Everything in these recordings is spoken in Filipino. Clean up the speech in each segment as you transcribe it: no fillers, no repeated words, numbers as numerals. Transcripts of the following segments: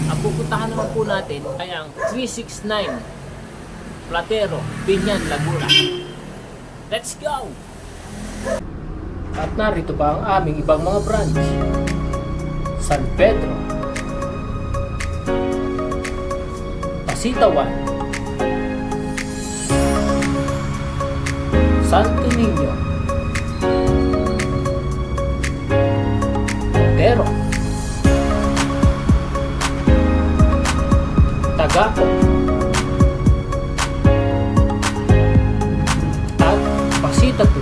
Ang pupuntahan naman po natin ay ang 369 Platero, Binyan, Laguna. Let's go! At narito pa ang aming ibang mga branch. San Pedro, Pasitawan, Santo Niño, Montero, Tagapo, at Pasitatu,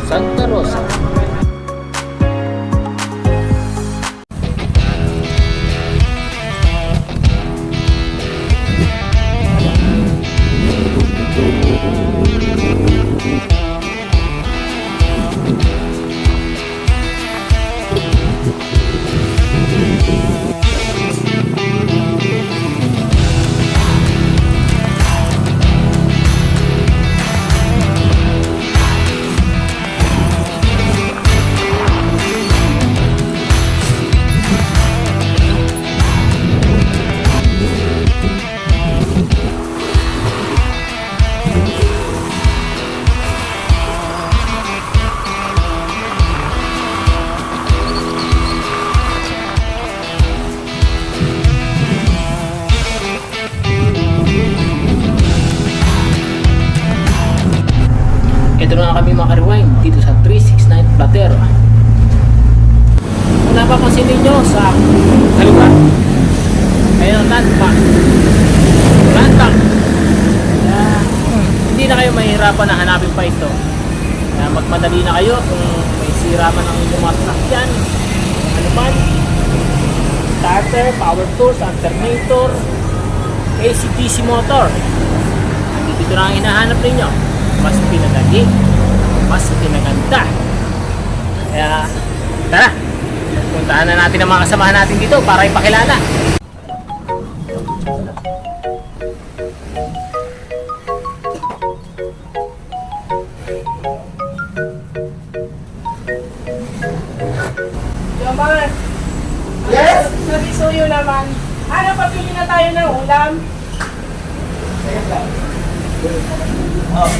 Santa Rosa. Ito na kami maka-rewind dito sa 369 Platero. Kung napapansin ninyo sa kaliwa, ayun, landmark. Hindi na kayo mahihirapan na hanapin pa ito. Magmadali na kayo kung may sira man ang inyong mga sasakyan, ano man, starter, power tools, alternator, AC/DC motor. Dito na ang hinahanap ninyo. Mas pinaganda, mas pinaganda. Kaya tara, puntahan na natin ang mga kasamahan natin dito para ipakilala. Yaman! Yes? Nabisuyo naman. Ano, papili na tayo ng ulam? Oh.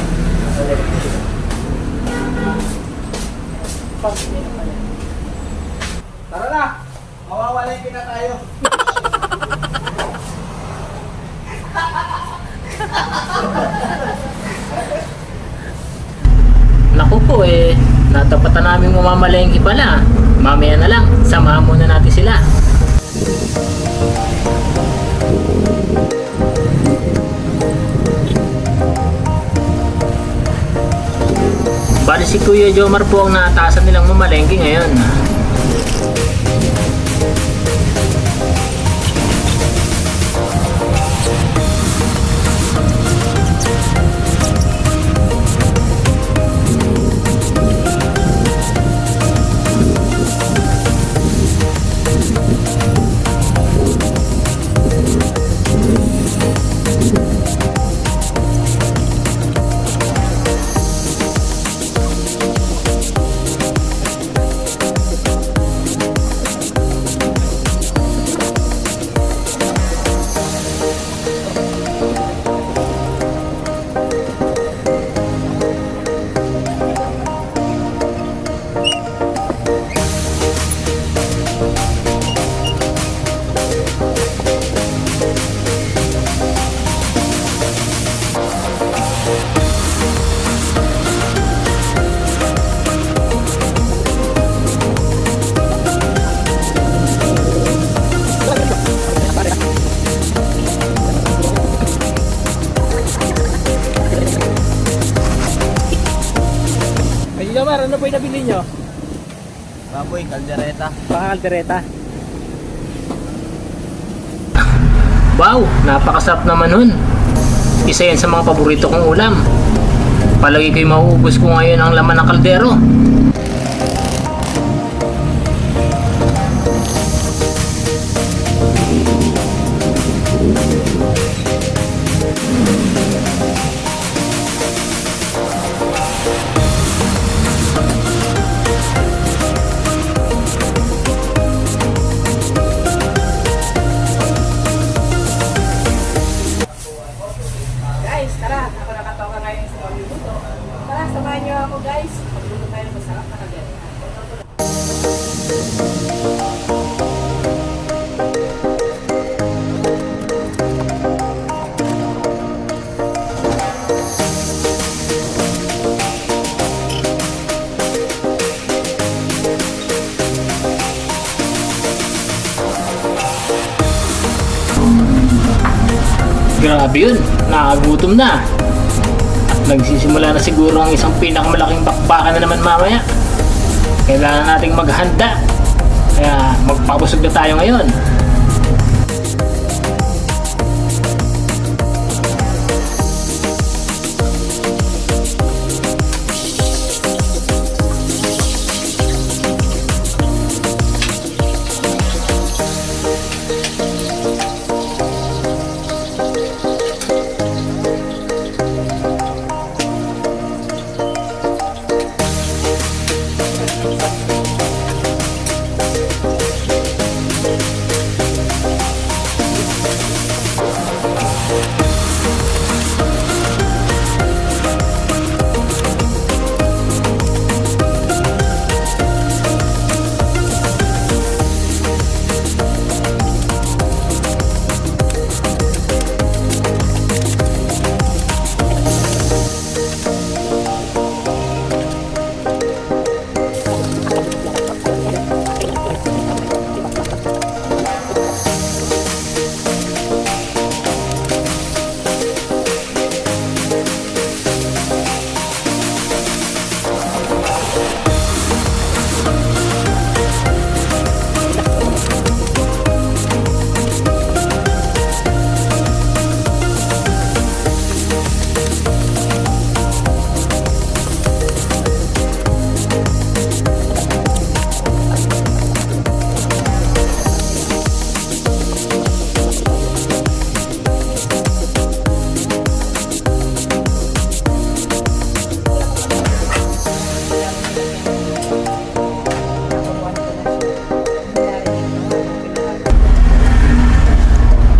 Tara na! Mawawalay kita tayo. Naku po natapatan namin mamamalengke pala. Mamaya na lang, samahan muna natin sila. Bali si Kuya Jomar po ang naatasan nilang mamalengke ngayon. Jomar, ano po yung nabili nyo? Baboy, kaldereta. Kaldereta. Wow, napakasarap naman nun. Isa yan sa mga paborito kong ulam. Palagi ko'y mauubos ko ngayon ang laman ng kaldero. Grabe yun, nakagutom na. At nagsisimula na siguro ang isang pinakamalaking bakbakan na naman mamaya. Kailangan nating maghanda. Kaya magpapusog na tayo ngayon.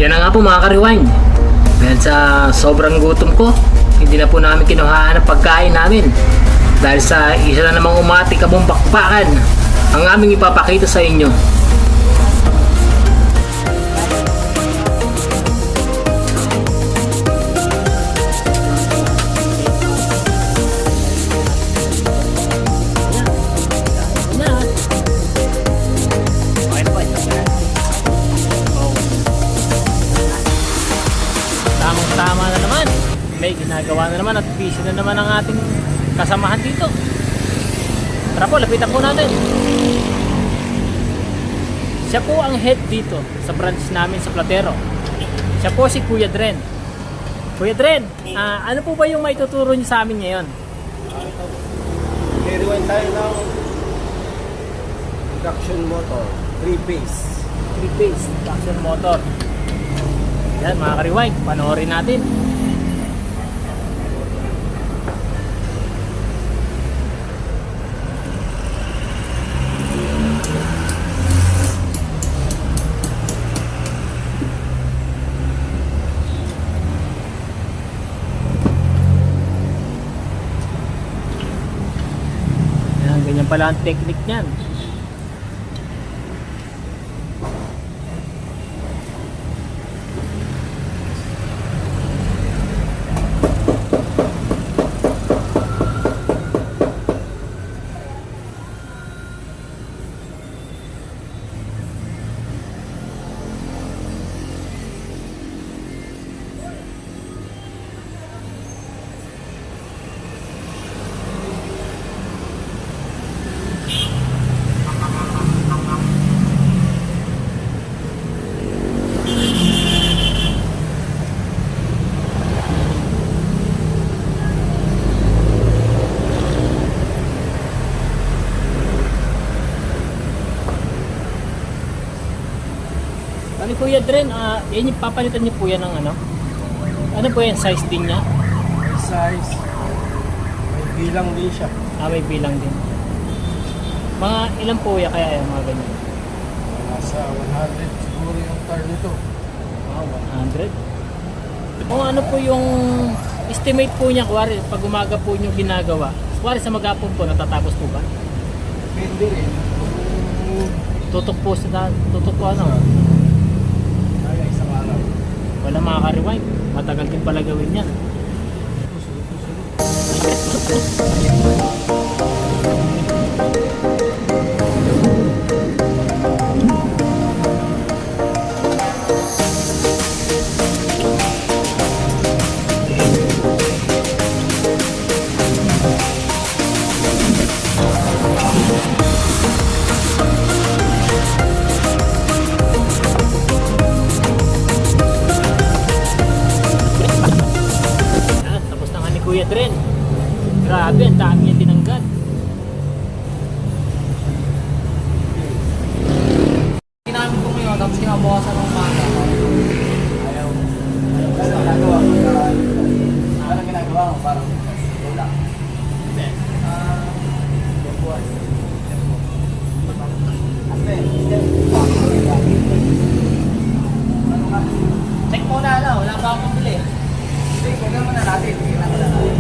Yan na nga po mga ka-rewind. Dahil sa sobrang gutom ko, hindi na po namin kinuhaan ang pagkain namin. Dahil sa isa na namang umati kabong bakbakan ang aming ipapakita sa inyo. Tama na naman, may ginagawa na naman at busy na naman ang ating kasamahan dito. Tara po, lapitan po natin. Siya po ang head dito sa branch namin sa Platero. Siya po si Kuya Dren. Kuya Dren, ano po ba yung maituturo niyo sa amin ngayon? Rewind tayo ng induction motor, 3-phase. 3-phase induction motor. Yan mga ka-rewind, panoorin natin. Yan, ganyan pala ang technique niyan. Bali Kuya Dren, yan yung papalitan niyo po yan ng ano? Ano po yan, size din niya? Size, may bilang din siya. May bilang din. Mga ilan po yan kaya yung mga ganyan? Nasa 100 siguro yung car nito. 100? Kung ano po yung estimate po niya, kuwari, pag umaga po niyo ginagawa, kuwari sa maghapon po, natatapos po ba? Depende rin. Tutok po ano? Kaya isang araw. Wala makaka-rewind. Matagal din pala gawin yan. libre. Grabe, ang dami niya tinanggal. Ginamit ko ngayon, tapos kinabukasan ng umaga. Ayaw. Ano ginagawa mo? Anong ginagawa mo? Parang wala. Hindi. Tempuan. Check muna, ano, wala pa akong pili. Tingnan muna natin. Tingnan muna natin.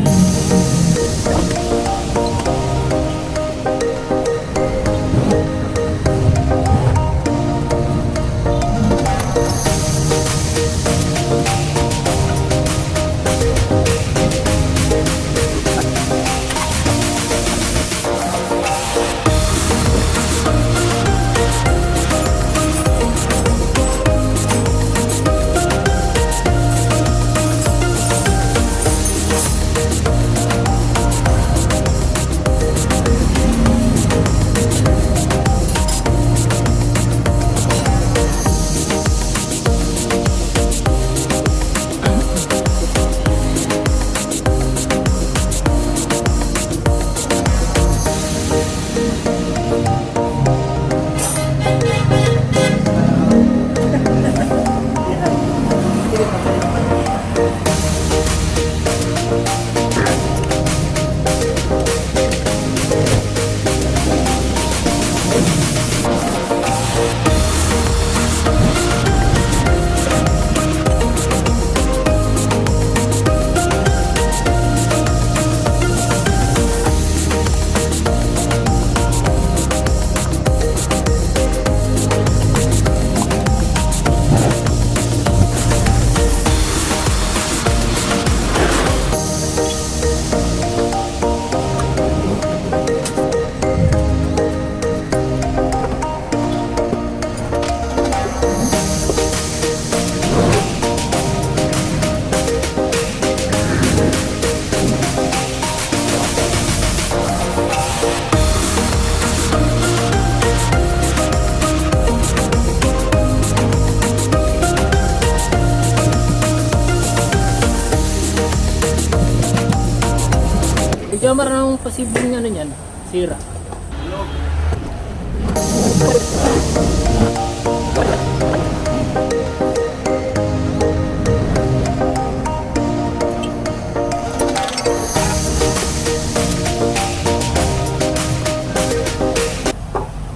Jomar, anong posibleng ano niyan? Sira.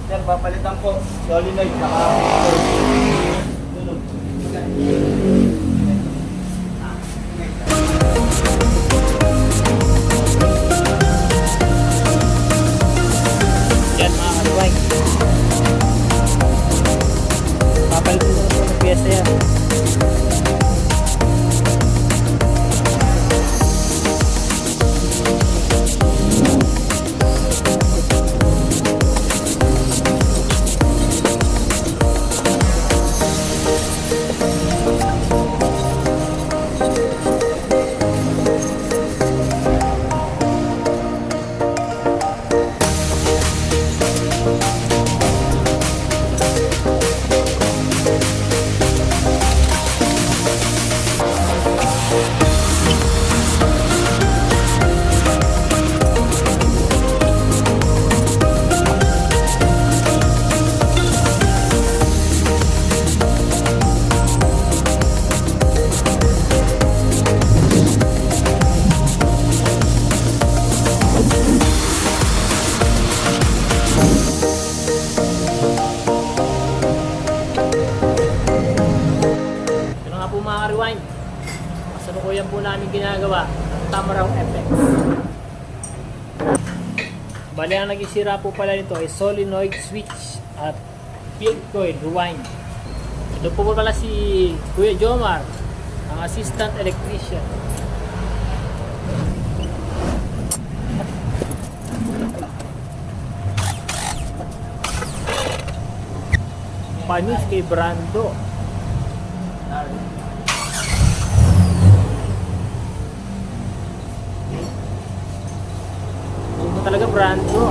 Sir, papalitan ko. Solenoid. Saka Yan mga kaluway. Papalitin ko na po ng piyesa yan. Ito nga po mga ka-rewind. Kasalukuyan po namin ginagawa ang Tamaraw FX. Bali, ang naging sira po pala nito ay solenoid switch at field coil rewind. Ito po pala si Kuya Jomar, ang assistant electrician. Panis kay Brando. Ito talaga Brando.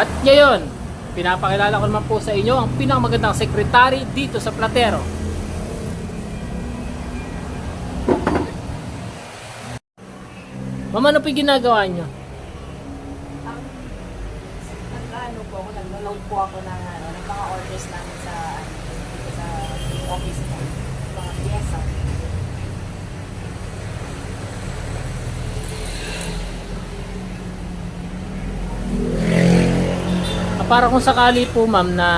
At ngayon, pinapakilala ko naman po sa inyo ang pinakamagandang sekretary dito sa Platero. Ma'am, ano po yung ginagawa nyo? Nag-ano po ako, nag-load po ako ng, ng mga orders namin sa, dito sa office ko. Mga pyesa. Para kung sakali po ma'am na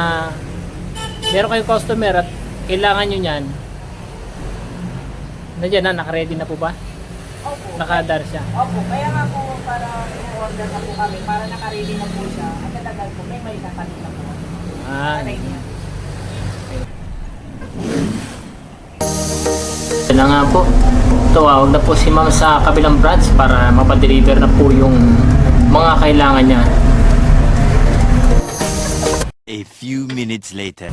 meron kayong customer at kailangan nyo yan, nandiyan na, nakaready na po ba? Opo. Nakadar siya. Opo, kaya nga po para i-order na po kami, para naka-ready na po siya. At talagal po, may nakalit na po. Ready na. Yan na nga po. Tuwag na po si ma'am sa kabilang branch para mapadeliver na po yung mga kailangan niya. A few minutes later.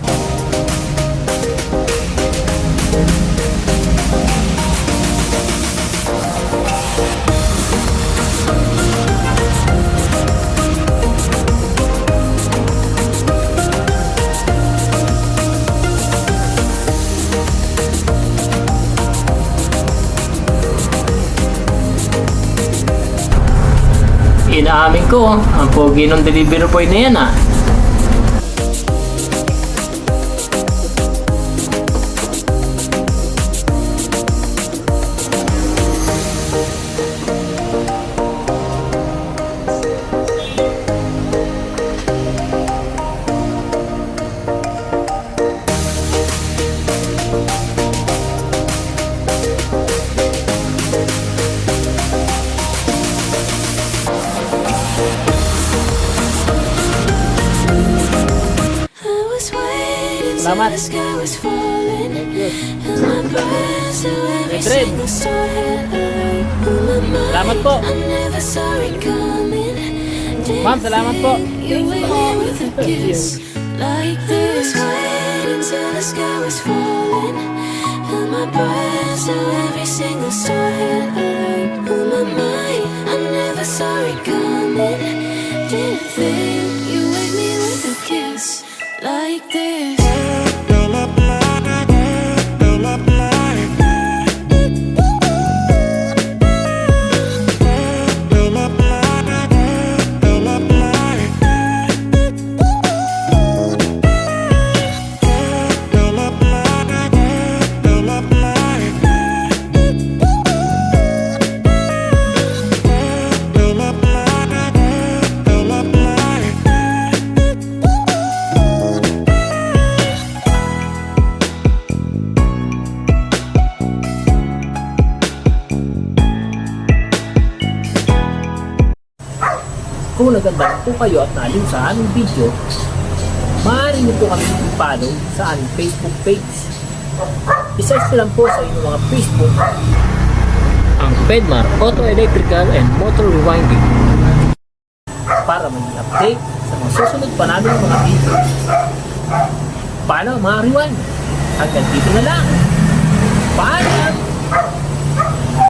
Inaamin ko, ang pogi ng delivery boy na yan ah. Salamat. Edred. Salamat po. Ma'am, salamat po. Like this, waiting till the sky was falling. Held my breath till every single star hit alert. On my mind, I never saw it coming. Didn't think you wake me with a kiss like this. Kung naganda po kayo at naaliw sa aming video, maaari niyo po kami i-follow sa aming Facebook page. I-search lang po sa inyong mga Facebook ang Pedmar Auto Electrical and Motor Rewinding para mag-update sa mga susunod pa namin mga video. Paano mga rewind? Hanggang dito na lang. Bye!